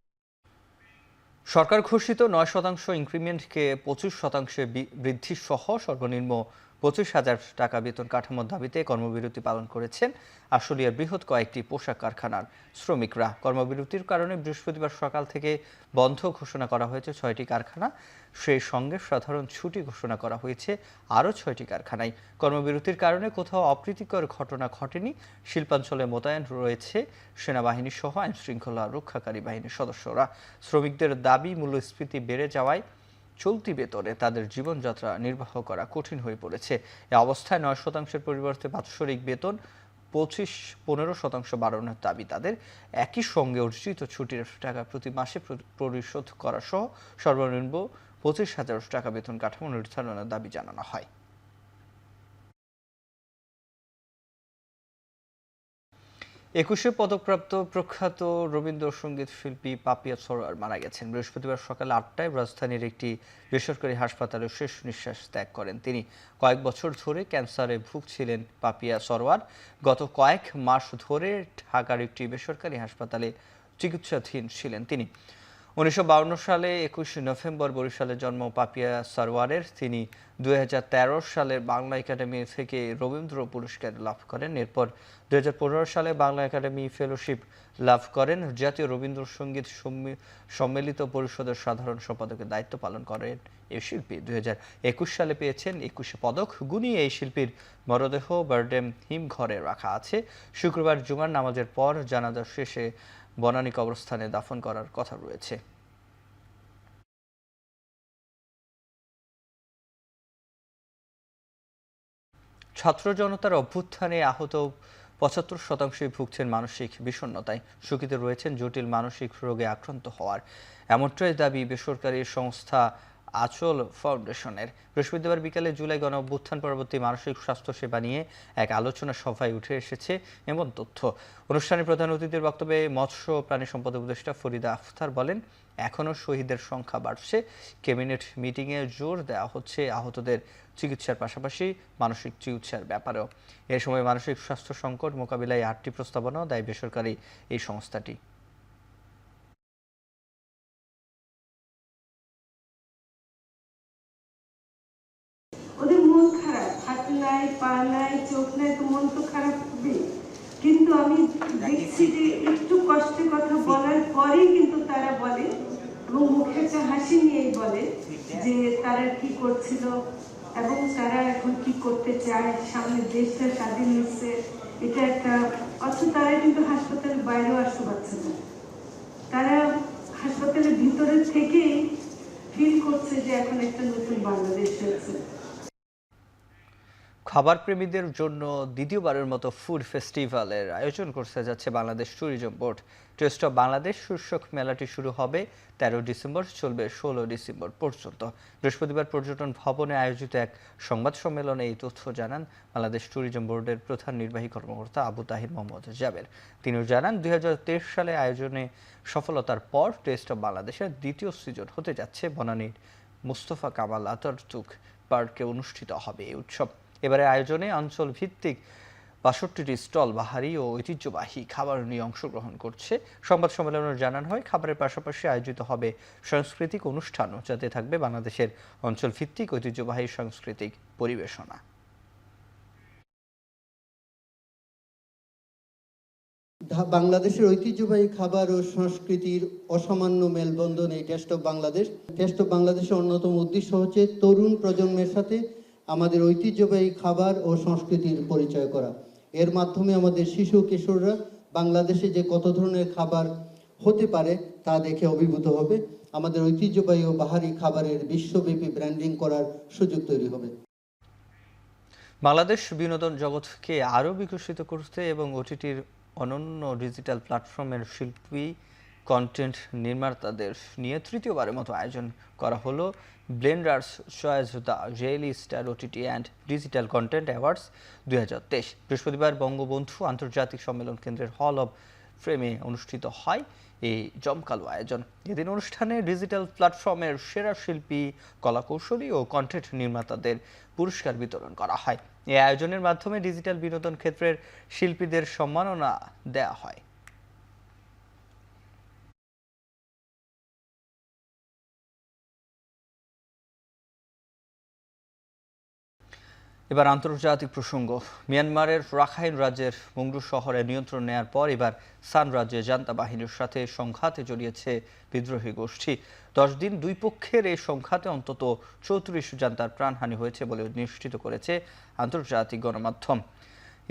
সরকার ঘোষিত 9% ইনক্রিমেন্টকে 25% বৃদ্ধি সহ সর্বনিম্ন 25,000 টাকা বেতন কাঠামোর দাবিতে কর্মবিরতি পালন করেছেন আশুলিয়ার বৃহৎ কয়েকটি পোশাক কারখানার শ্রমিকরা। কর্মবিরতির কারণে বৃহস্পতিবার সকাল থেকে বন্ধ ঘোষণা করা হয়েছে 6টি কারখানা। সেই সঙ্গে সাধারণ ছুটি ঘোষণা করা হয়েছে আরও 6টি কারখানায়। কর্মবিরতির কারণে কোথাও অপ্রীতিকর ঘটনা ঘটেনি। শিল্পাঞ্চলে মোতায়েন রয়েছে সেনাবাহিনী সহ আইনশৃঙ্খলা রক্ষাকারী বাহিনীর সদস্যরা। শ্রমিকদের দাবি, মূল্যস্ফীতি বেড়ে যাওয়ায় চলতি বেতনে তাদের জীবনযাত্রা নির্বাহ করা কঠিন হয়ে পড়েছে। এ অবস্থায় 9%-এর পরিবর্তে বাৎসরিক বেতন 15% বাড়ানোর দাবি তাদের। একই সঙ্গে অর্জিত ছুটির টাকা প্রতি মাসে পরিশোধ করা সহ সর্বনিম্ন 25,000 টাকা বেতন কাঠামো নির্ধারণের দাবি জানানো হয়। একুশে পদকপ্রাপ্ত প্রখ্যাত রবীন্দ্রসঙ্গীত শিল্পী পাপিয়া সরোয়ার মারা গেছেন। বৃহস্পতিবার সকাল 8টায় রাজধানীর একটি বেসরকারি হাসপাতালে শেষ নিঃশ্বাস ত্যাগ করেন তিনি। কয়েক বছর ধরে ক্যান্সারে ভুগছিলেন পাপিয়া সরোয়ার। গত কয়েক মাস ধরে ঢাকার একটি বেসরকারি হাসপাতালে চিকিৎসাধীন ছিলেন তিনি। 1952 সালে 21 নভেম্বর বরিশালে জন্ম পাপিয়া সরোয়ারের। তিনি 2013 সালের বাংলা একাডেমি থেকে রবীন্দ্র পুরস্কার লাভ করেন। এরপর 2015 সালে বাংলা একাডেমি ফেলোশিপ লাভ করেন। জাতীয় রবীন্দ্রসঙ্গীত সম্মিলিত পরিষদের সাধারণ সম্পাদকের দায়িত্ব পালন করেন এই শিল্পী। 2021 সালে পেয়েছেন 21 পদক। গুণী এই শিল্পীর মরদেহ বারডেম হিমঘরে রাখা আছে। শুক্রবার জুমার নামাজের পর জানাজা শেষে বনানী কবরস্থানে দাফন করার কথা রয়েছে। ছাত্র জনতার অভ্যুত্থানে আহত 75% ভুগছেন মানসিক বিষণ্ণতায়। ঝুঁকিতে রয়েছেন জটিল মানসিক রোগে আক্রান্ত হওয়ার, এমনটাই দাবি বেসরকারি সংস্থা আচল ফাউন্ডেশনের। বৃহস্পতিবার বিকালে জুলাই গণ অভ্যুত্থান পরবর্তী মানসিক স্বাস্থ্য সেবা নিয়ে এক আলোচনা সভায় উঠে এসেছে এমন তথ্য। অনুষ্ঠানে প্রধান অতিথির বক্তব্যে মৎস্য প্রাণী সম্পদ উপদেষ্টা ফরিদা আফতার বলেন, এখনও শহীদের সংখ্যা বাড়ছে। ক্যাবিনেট মিটিংয়ে জোর দেওয়া হচ্ছে আহতদের চিকিৎসার পাশাপাশি মানসিক চিকিৎসার ব্যাপারেও। এ সময় মানসিক স্বাস্থ্য সংকট মোকাবিলায় 8টি প্রস্তাবনাও দেয় বেসরকারি এই সংস্থাটি। ওদের মন খারাপ, হাত নাই, পা নাই, চোখ নাই, তো মন তো খারাপ হবে। কিন্তু আমি দেখছি যে একটু কষ্টের কথা বলার পরেই কিন্তু তারা বলে এবং মুখে একটা হাসি নিয়েই বলে যে তারা কি করছিল এবং তারা এখন কি করতে চায়। সামনে দেশটা স্বাধীন হচ্ছে, এটা একটা অথচ তারা কিন্তু হাসপাতালের বাইরেও আসতে পারছে না। তারা হাসপাতালের ভিতরে থেকেই ফিল করছে যে এখন একটা নতুন বাংলাদেশ হয়েছে। খাবার প্রেমীদের জন্য দ্বিতীয়বারের মতো ফুড ফেস্টিভ্যালের আয়োজন করতে যাচ্ছে Bangladesh tourism board. Test of Bangladesh শীর্ষক মেলাটি শুরু হবে 13 ডিসেম্বর, চলবে 16 ডিসেম্বর পর্যন্ত। বৃহস্পতিবার পর্যটন ভবনে আয়োজিত এক সংবাদ সম্মেলনে এই তথ্য জানান বাংলাদেশ ট্যুরিজম বোর্ডের প্রধান নির্বাহী কর্মকর্তা আবু তাহির মোহাম্মদ জাবের। তিনি জানান, 2023 সালে আয়োজনে সফলতার পর টেস্ট অফ বাংলাদেশের দ্বিতীয় সিজন হতে যাচ্ছে বনানীর মুস্তফা কামাল আতাতুর্ক পার্কে অনুষ্ঠিত হবে এই উৎসব। এবারে আয়োজনে অঞ্চল ভিত্তিক ৬২টি স্টল বাহারি ও ঐতিহ্যবাহী খাবার নিয়ে অংশগ্রহণ করছে। সংবাদ সম্মেলনে জানানো হয়, খাবারের পাশাপাশি আয়োজিত হবে সাংস্কৃতিক অনুষ্ঠানও, যাতে থাকবে বাংলাদেশের অঞ্চল ভিত্তিক ঐতিহ্যবাহী সাংস্কৃতিক পরিবেশনা। বাংলাদেশের ঐতিহ্যবাহী খাবার ও সংস্কৃতির অসামান্য মেলবন্ধন এই test of Bangladesh. Test of বাংলাদেশের অন্যতম উদ্দেশ্য হচ্ছে তরুণ প্রজন্মের সাথে আমাদের ঐতিহ্যবাহী খাবার ও সংস্কৃতির পরিচয় করা। এর মাধ্যমে আমাদের শিশু কিশোররা বাংলাদেশে যে কত ধরনের খাবার হতে পারে তা দেখে অভিভূত হবে। আমাদের ঐতিহ্যবাহী ও বাহারি খাবারের বিশ্বব্যাপী ব্র্যান্ডিং করার সুযোগ তৈরি হবে। বাংলাদেশ বিনোদন জগৎকে আরও বিকশিত করতে এবং ওটিটির অনন্য ডিজিটাল প্ল্যাটফর্মের শিল্পী কন্টেন্ট নির্মাতাদের নিয়ে তৃতীয়বারের মতো আয়োজন করা হলো blenders choice the daily star OTT and digital content awards 2023। বৃহস্পতিবার বঙ্গবন্ধু আন্তর্জাতিক সম্মেলন কেন্দ্রের হল অব ফ্রেমে অনুষ্ঠিত হয় এই জমকালো আয়োজন। এদিন অনুষ্ঠানে ডিজিটাল প্ল্যাটফর্মের সেরা শিল্পী, কলাকৌশলী ও কন্টেন্ট নির্মাতাদের পুরস্কার বিতরণ করা হয়। এই আয়োজনের মাধ্যমে ডিজিটাল বিনোদন ক্ষেত্রের শিল্পীদের সম্মাননা দেওয়া হয়। এবার আন্তর্জাতিক প্রসঙ্গ। মিয়ানমারের রাখাইন রাজ্যের মংডু শহরে নিয়ন্ত্রণ নেয়ার পর এবার সান রাজ্যে জান্তা বাহিনীর সাথে সংঘাতে জড়িয়েছে বিদ্রোহী গোষ্ঠী। 10 দিন দুই পক্ষের এই সংঘাতে অন্তত 34 জান্তার প্রাণহানি হয়েছে বলে নিশ্চিত করেছে আন্তর্জাতিক গণমাধ্যম।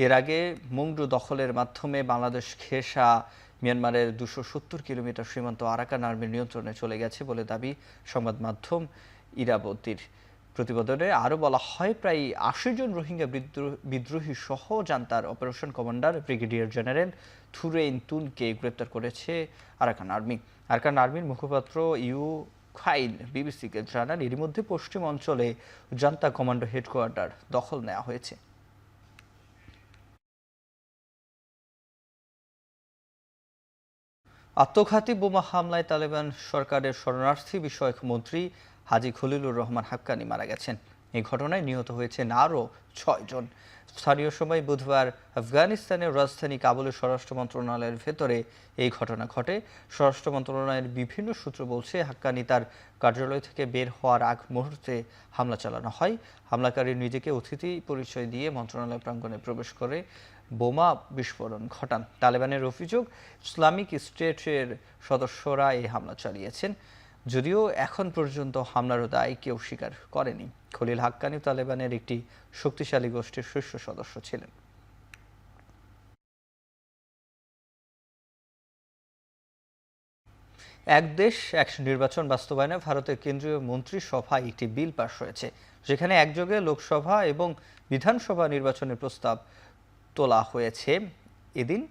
এর আগে মংডু দখলের মাধ্যমে বাংলাদেশ ঘেঁষা মিয়ানমারের 270 কিলোমিটার সীমান্ত আরাকান আর্মির নিয়ন্ত্রণে চলে গেছে বলে দাবি সংবাদ মাধ্যম ইরাবতীর। প্রতিবেদনে আরও বলা হয় প্রায় ৮০ জন রোহিঙ্গা বিদ্রোহী সহ জান্তার operation commander brigadier general Thurein তুনকে গ্রেপ্তার করেছে আরাকান আর্মি। আরাকান আর্মির মুখপাত্র ইউ খাইল বিবিসিকে জানান, এরই মধ্যে পশ্চিম অঞ্চলে জান্তা কমান্ডো হেডকোয়ার্টার দখল নেওয়া হয়েছে। আত্মঘাতী বোমা হামলায় তালেবান সরকারের শরণার্থী বিষয়ক মন্ত্রী হাজী খলিলুর রহমান হাক্কানি মারা গেছেন। এই ঘটনায় নিহত হয়েছেন আরও ৬ জন। স্থানীয় সময় বুধবার আফগানিস্তানের রাজধানী কাবুলের স্বরাষ্ট্র মন্ত্রণালয়ের ভেতরে এই ঘটনা ঘটে। স্বরাষ্ট্র মন্ত্রণালয়ের বিভিন্ন সূত্র বলছে, হাক্কানি তার কার্যালয় থেকে বের হওয়ার আগ মুহূর্তে হামলা চালানো হয়। হামলাকারী নিজেকে অতিথি পরিচয় দিয়ে মন্ত্রণালয় প্রাঙ্গণে প্রবেশ করে বোমা বিস্ফোরণ ঘটান। তালেবানের অভিযোগ, ইসলামিক স্টেটের সদস্যরা এই হামলা চালিয়েছেন, যদিও এখন পর্যন্ত হামলার দায় কেউ স্বীকার করেনি। খলিল হাক্কানি তালেবানের একটি শক্তিশালী গোষ্ঠীর শীর্ষ সদস্য ছিলেন। এক দেশ এক নির্বাচন বাস্তবায়নে ভারতের কেন্দ্রীয় মন্ত্রিসভায় একটি বিল পাস হয়েছে, যেখানে একযোগে লোকসভা এবং বিধানসভা নির্বাচনের প্রস্তাব তোলা হয়েছে। এদিন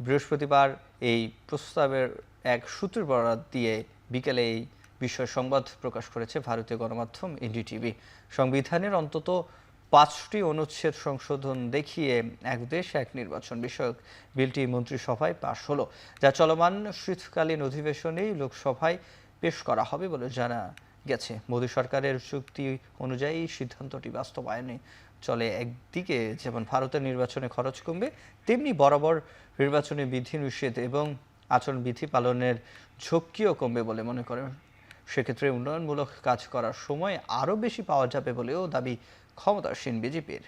বৃহস্পতিবার এই প্রস্তাবের এক সূত্রের বরাত দিয়ে বিকেলে এই বিষয়ে সংবাদ প্রকাশ করেছে ভারতীয় গণমাধ্যম এনডিটিভি। সংবিধানের অন্তত ৫টি অনুচ্ছেদ সংশোধন দেখিয়ে এক দেশ এক নির্বাচন বিষয়ক বিলটি মন্ত্রিসভায় পাশ হলো, যা চলমান শীতকালীন অধিবেশনেই লোকসভায় পেশ করা হবে বলে জানা গেছে। মোদী সরকারের চুক্তি অনুযায়ী সিদ্ধান্তটি বাস্তবায়নে চলে। একদিকে যেমন ভারতের নির্বাচনে খরচ কমবে, তেমনি বরাবর নির্বাচনে বিধিনিষেধ এবং আচরণবিধি পালনের ঝক্কিও কমবে বলে মনে করেন। সেক্ষেত্রে উন্নয়নমূলক কাজ করার সময় আরও বেশি পাওয়া যাবে বলেও দাবি ক্ষমতাসীন বিজেপির।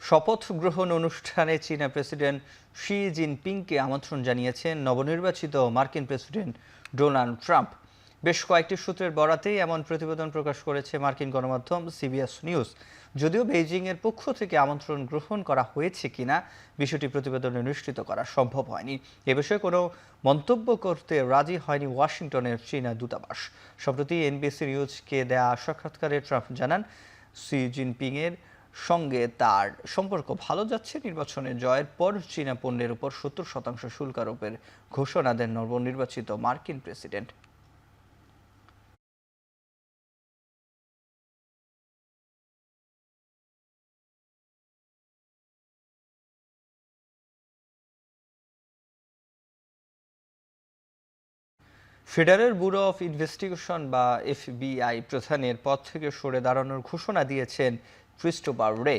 শপথ গ্রহণ অনুষ্ঠানে চীনা প্রেসিডেন্ট শি জিনপিংকে আমন্ত্রণ জানিয়েছেন নবনির্বাচিত মার্কিন প্রেসিডেন্ট ডোনাল্ড ট্রাম্প। বেশ কয়েকটি সূত্রের বরাতেই এমন প্রতিবেদন প্রকাশ করেছে মার্কিন গণমাধ্যম সিবিএস নিউজ। যদিও বেইজিংয়ের পক্ষ থেকে আমন্ত্রণ গ্রহণ করা হয়েছে কিনা বিষয়টি প্রতিবেদনে নিশ্চিত করা সম্ভব হয়নি। এ বিষয়ে কোনো মন্তব্য করতে রাজি হয়নি ওয়াশিংটনের চীনা দূতাবাস। সম্প্রতি এনবিসি নিউজকে দেয়া সাক্ষাৎকারে ট্রাম্প জানান, শি জিনপিংয়ের সঙ্গে তার সম্পর্ক ভালো যাচ্ছে। নির্বাচনে জয়ের পর চীনা পণ্যের উপর ৭০% শুল্ক আরোপের ঘোষণা দেন নবনির্বাচিত মার্কিন president. Federal bureau of investigation বা এফবিআই প্রধানের পদ থেকে সরে দাঁড়ানোর ঘোষণা দিয়েছেন ক্রিস্টোফার রে।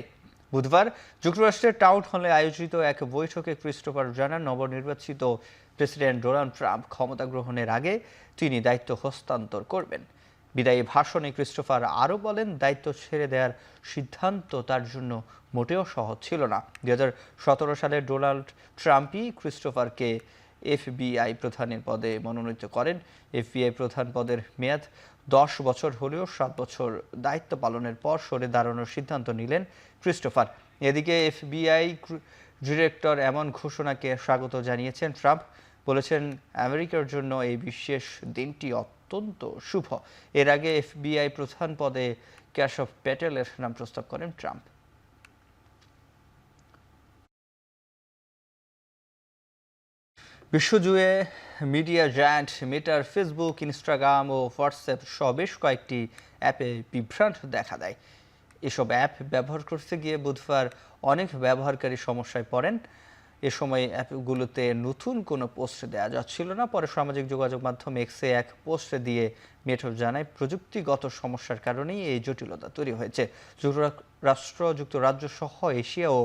বুধবার যুক্তরাষ্ট্রের টাউন হলে আয়োজিত এক বৈঠকে ক্রিস্টোফার জানান, নবনির্বাচিত প্রেসিডেন্ট ডোনাল্ড ট্রাম্প ক্ষমতা গ্রহণের আগে তিনি দায়িত্ব হস্তান্তর করবেন। বিদায়ী ভাষণে ক্রিস্টোফার আরও বলেন, দায়িত্ব ছেড়ে দেওয়ার সিদ্ধান্ত তার জন্য মোটেও সহজ ছিল না। ২০১৭ সালে ডোনাল্ড ট্রাম্পই ক্রিস্টোফারকে এফবিআই প্রধানের পদে মনোনীত করেন। এফবিআই প্রধান পদের মেয়াদ 10 বছর হলেও 7 বছর দায়িত্ব পালনের পর সরে দাঁড়ানোর সিদ্ধান্ত নিলেন ক্রিস্টোফার। এদিকে এফবিআই ডিরেক্টর এমন ঘোষণাকে স্বাগত জানিয়েছেন ট্রাম্প। বলেছেন, আমেরিকার জন্য এই বিশেষ দিনটি অত্যন্ত শুভ। এর আগে এফবিআই প্রধান পদে কেশব প্যাটেলের নাম প্রস্তাব করেন ট্রাম্প। বিশ্বজুড়ে মিডিয়া জায়ান্ট মেটার ফেসবুক, ইনস্টাগ্রাম ও হোয়াটসঅ্যাপ সহ বেশ কয়েকটি অ্যাপে বিভ্রাট দেখা দেয়। এসব অ্যাপ ব্যবহার করতে গিয়ে বুধবার অনেক ব্যবহারকারী সমস্যায় পড়েন। এ সময় অ্যাপগুলোতে নতুন কোনো পোস্ট দেওয়া যাচ্ছিল না। পরে সামাজিক যোগাযোগ মাধ্যম এক্সে এক পোস্ট দিয়ে মেটা জানায়, প্রযুক্তিগত সমস্যার কারণেই এই জটিলতা তৈরি হয়েছে। যুক্তরাজ্য সহ এশিয়া ও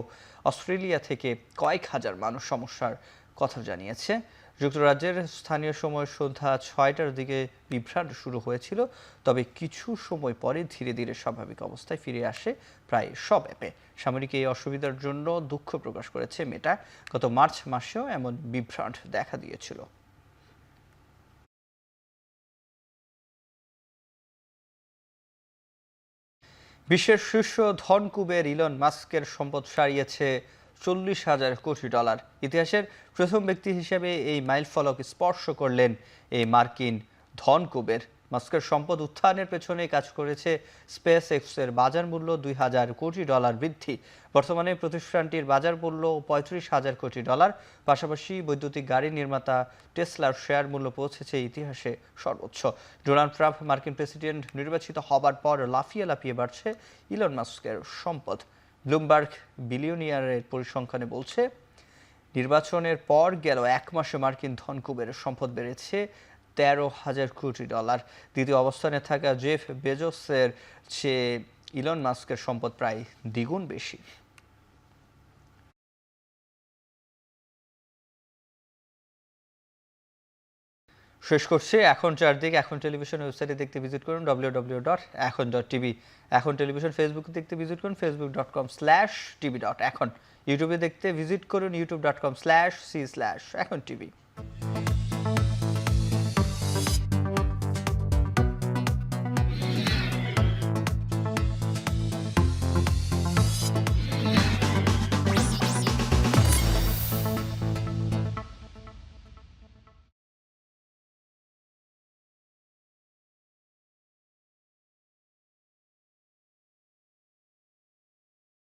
অস্ট্রেলিয়া থেকে কয়েক হাজার মানুষ সমস্যার কথা জানিয়েছে। যুক্তরাজ্যের স্থানীয় সময় সন্ধ্যা ৬টার দিকে বিভ্রাট শুরু হয়েছিল, তবে কিছু সময় পরে ধীরে ধীরে স্বাভাবিক অবস্থায় ফিরে আসে প্রায় সব অ্যাপে। সামরিক এই অসুবিধার জন্য দুঃখ প্রকাশ করেছে মেটা। গত মার্চ মাসেও এমন বিভ্রাট দেখা দিয়েছিল। বিশ্বের শীর্ষ ধনকুবের ইলন মাস্কের সম্পদ ছাড়িয়েছে 40,000 কোটি ডলার। ইতিহাসের প্রথম ব্যক্তি হিসেবে এই মাইলফলক স্পর্শ করলেন এই মার্কিন ধনকুবের। মাস্কের সম্পদ উত্থানের পেছনে কাজ করেছে স্পেস এক্সের বাজার মূল্য 2,000 কোটি ডলার বৃদ্ধি। বর্তমানে প্রতিষ্ঠানটির বাজার মূল্য 35,000 কোটি ডলার। পাশাপাশি বৈদ্যুতিক গাড়ি নির্মাতা টেসলার শেয়ার মূল্য পৌঁছেছে ইতিহাসে সর্বোচ্চ। ডোনাল্ড ট্রাম্প মার্কিন প্রেসিডেন্ট নির্বাচিত হবার পর লাফিয়ে লাফিয়ে বাড়ছে ইলন মাস্কের সম্পদ। ব্লুমবার্গ বিলিয়নিয়ারের পরিসংখ্যানে বলছে, নির্বাচনের পর গেল 1 মাসে মার্কিন ধনকুবের সম্পদ বেড়েছে 13,000 কোটি ডলার। দ্বিতীয় অবস্থানে থাকা জেফ বেজোসের চেয়ে ইলন মাস্কের সম্পদ প্রায় দ্বিগুণ বেশি। শেষ করছে এখন চারদিক। এখন টেলিভিশন ওয়েবসাইটে দেখতে ভিজিট করুন www.এখন.tv। এখন টেলিভিশন ফেসবুকে দেখতে ভিজিট করুন facebook.com/tv.এখন। ইউটিউবে দেখতে ভিজিট করুন youtube.com/c/এখন tv।